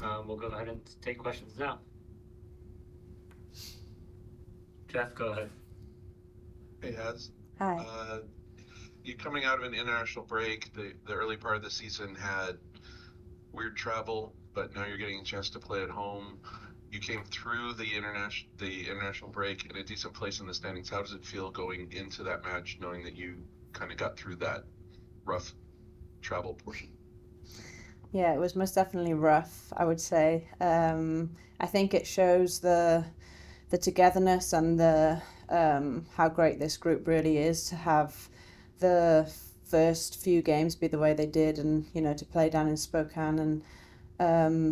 We'll go ahead and take questions now. Jeff, go ahead. Hey, Az. Hi. You coming out of an international break, the early part of the season had weird travel, but now you're getting a chance to play at home. You came through the international break in a decent place in the standings. How does it feel going into that match, knowing that you kind of got through that rough travel portion? Yeah, it was most definitely rough, I would say. I think it shows the togetherness and the how great this group really is to have the first few games be the way they did, and to play down in Spokane and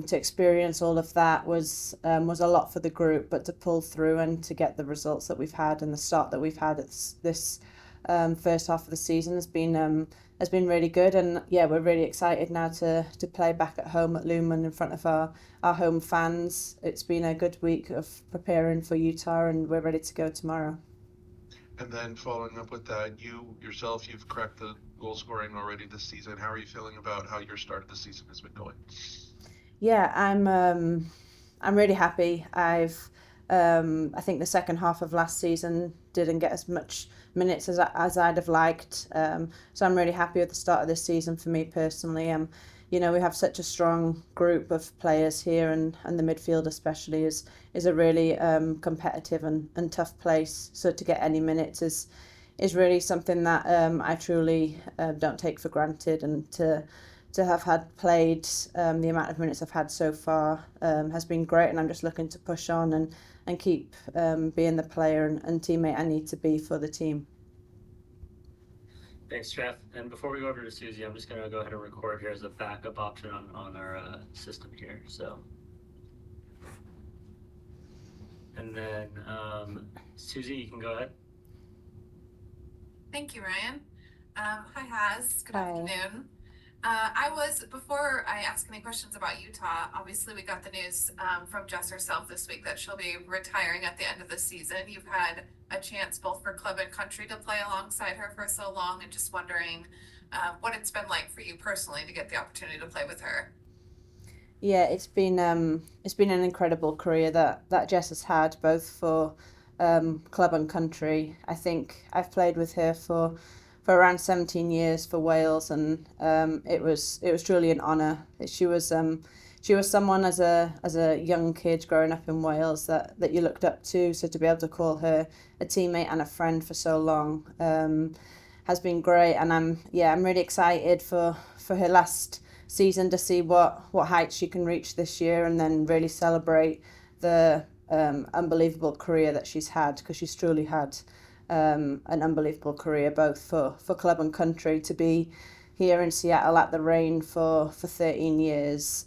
to experience all of that was a lot for the group, but to pull through and to get the results that we've had and the start that we've had at this first half of the season has been really good. And yeah, we're really excited now to play back at home at Lumen in front of our home fans. It's been a good week of preparing for Utah, and we're ready to go tomorrow. And then following up with that, you yourself, you've cracked the goal scoring already this season. How are you feeling about how your start of the season has been going? Yeah, I'm really happy. I think the second half of last season didn't get as much minutes as I'd have liked. So I'm really happy with the start of this season for me personally. We have such a strong group of players here, and the midfield especially is a really competitive and tough place. So to get any minutes is really something that I truly don't take for granted, and to have had played the amount of minutes I've had so far has been great, and I'm just looking to push on and keep being the player and teammate I need to be for the team. Thanks, Jeff. And before we go over to Susie, I'm just going to go ahead and record here as a backup option on our system here. So, and then Susie, you can go ahead. Thank you, Ryan. Hi, Haz. Good Hi. afternoon. Before I ask any questions about Utah, obviously we got the news from Jess herself this week that she'll be retiring at the end of the season. You've had a chance both for club and country to play alongside her for so long, and just wondering what it's been like for you personally to get the opportunity to play with her. Yeah, it's been an incredible career that Jess has had, both for club and country. I think I've played with her for around 17 years for Wales, and it was truly an honour. She was someone as a young kid growing up in Wales that you looked up to. So to be able to call her a teammate and a friend for so long has been great. And I'm really excited for her last season to see what heights she can reach this year, and then really celebrate the unbelievable career that she's had, because she's truly had an unbelievable career both for club and country. To be here in Seattle at the Reign for 13 years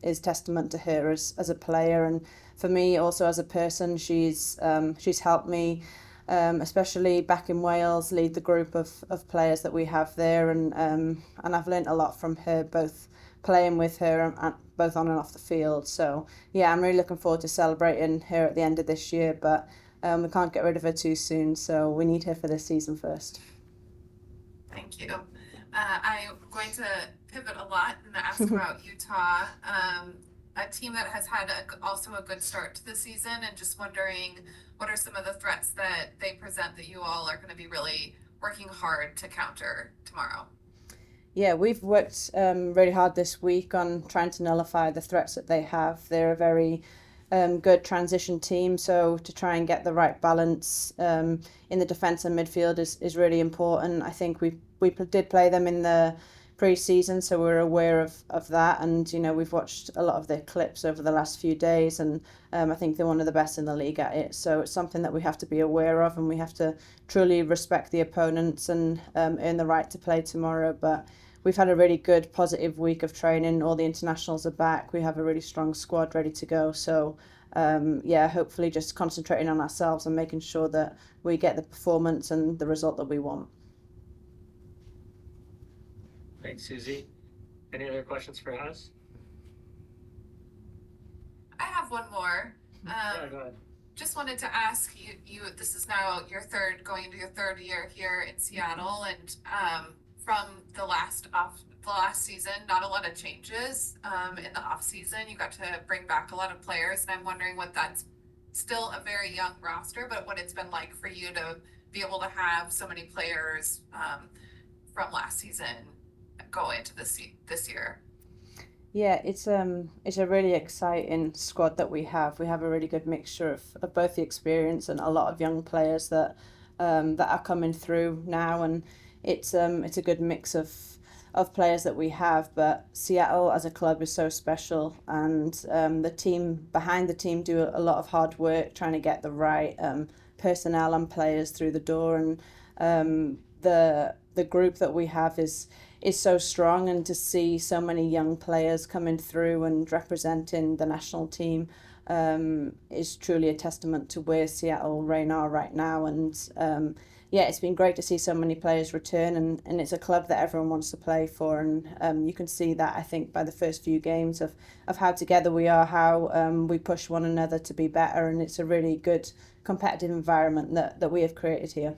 is testament to her as a player, and for me also as a person. She's helped me, especially back in Wales, lead the group of players that we have there, and I've learnt a lot from her, both playing with her and both on and off the field. So yeah, I'm really looking forward to celebrating her at the end of this year, but we can't get rid of her too soon, so we need her for this season first. Thank you. I'm going to pivot a lot and ask about Utah, a team that has had also a good start to the season, and just wondering what are some of the threats that they present that you all are going to be really working hard to counter tomorrow? Yeah, we've worked really hard this week on trying to nullify the threats that they have. They're a very good transition team, so to try and get the right balance in the defence and midfield is really important. I think we did play them in the pre-season, so we're aware of that, and we've watched a lot of their clips over the last few days, and I think they're one of the best in the league at it. So it's something that we have to be aware of, and we have to truly respect the opponents and earn the right to play tomorrow. But we've had a really good, positive week of training. All the internationals are back. We have a really strong squad ready to go. So, hopefully just concentrating on ourselves and making sure that we get the performance and the result that we want. Thanks, Susie. Any other questions for us? I have one more. Yeah, go ahead. Just wanted to ask you, this is now going into your third year here in Seattle, and from the last season, not a lot of changes in the off season. You got to bring back a lot of players, and I'm wondering what that's still a very young roster, but what it's been like for you to be able to have so many players from last season go into this year. Yeah, it's a really exciting squad that we have. We have a really good mixture of both the experience and a lot of young players that are coming through now, and it's a good mix of players that we have. But Seattle as a club is so special, and the team behind the team do a lot of hard work trying to get the right personnel and players through the door, and the group that we have is so strong, and to see so many young players coming through and representing the national team is truly a testament to where Seattle Reign are right now. And yeah, it's been great to see so many players return, and it's a club that everyone wants to play for, and you can see that, I think, by the first few games of how together we are, how we push one another to be better, and it's a really good competitive environment that we have created here.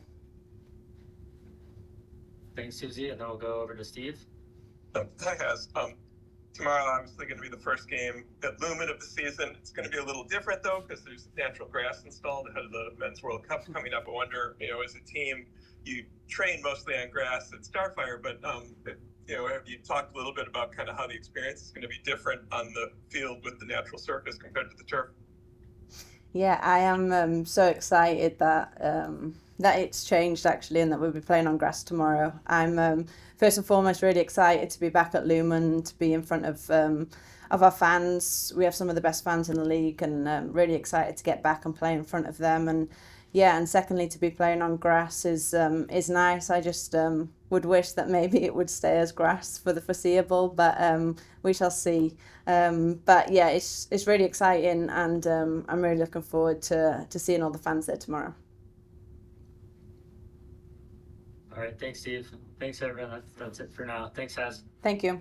Thanks, Susie, and then we'll go over to Steve. Hi, Haz. Tomorrow, obviously, going to be the first game at Lumen of the season. It's going to be a little different, though, because there's natural grass installed ahead of the Men's World Cup coming up. I wonder, as a team, you train mostly on grass at Starfire, but, have you talked a little bit about kind of how the experience is going to be different on the field with the natural surface compared to the turf? Yeah, I am so excited that it's changed, actually, and that we'll be playing on grass tomorrow. I'm first and foremost really excited to be back at Lumen, to be in front of our fans. We have some of the best fans in the league, and really excited to get back and play in front of them. And yeah, and secondly, to be playing on grass is nice. I just would wish that maybe it would stay as grass for the foreseeable, but we shall see. But yeah, it's really exciting, and I'm really looking forward to seeing all the fans there tomorrow. All right, thanks, Steve. Thanks, everyone. That's it for now. Thanks, Haz. Thank you.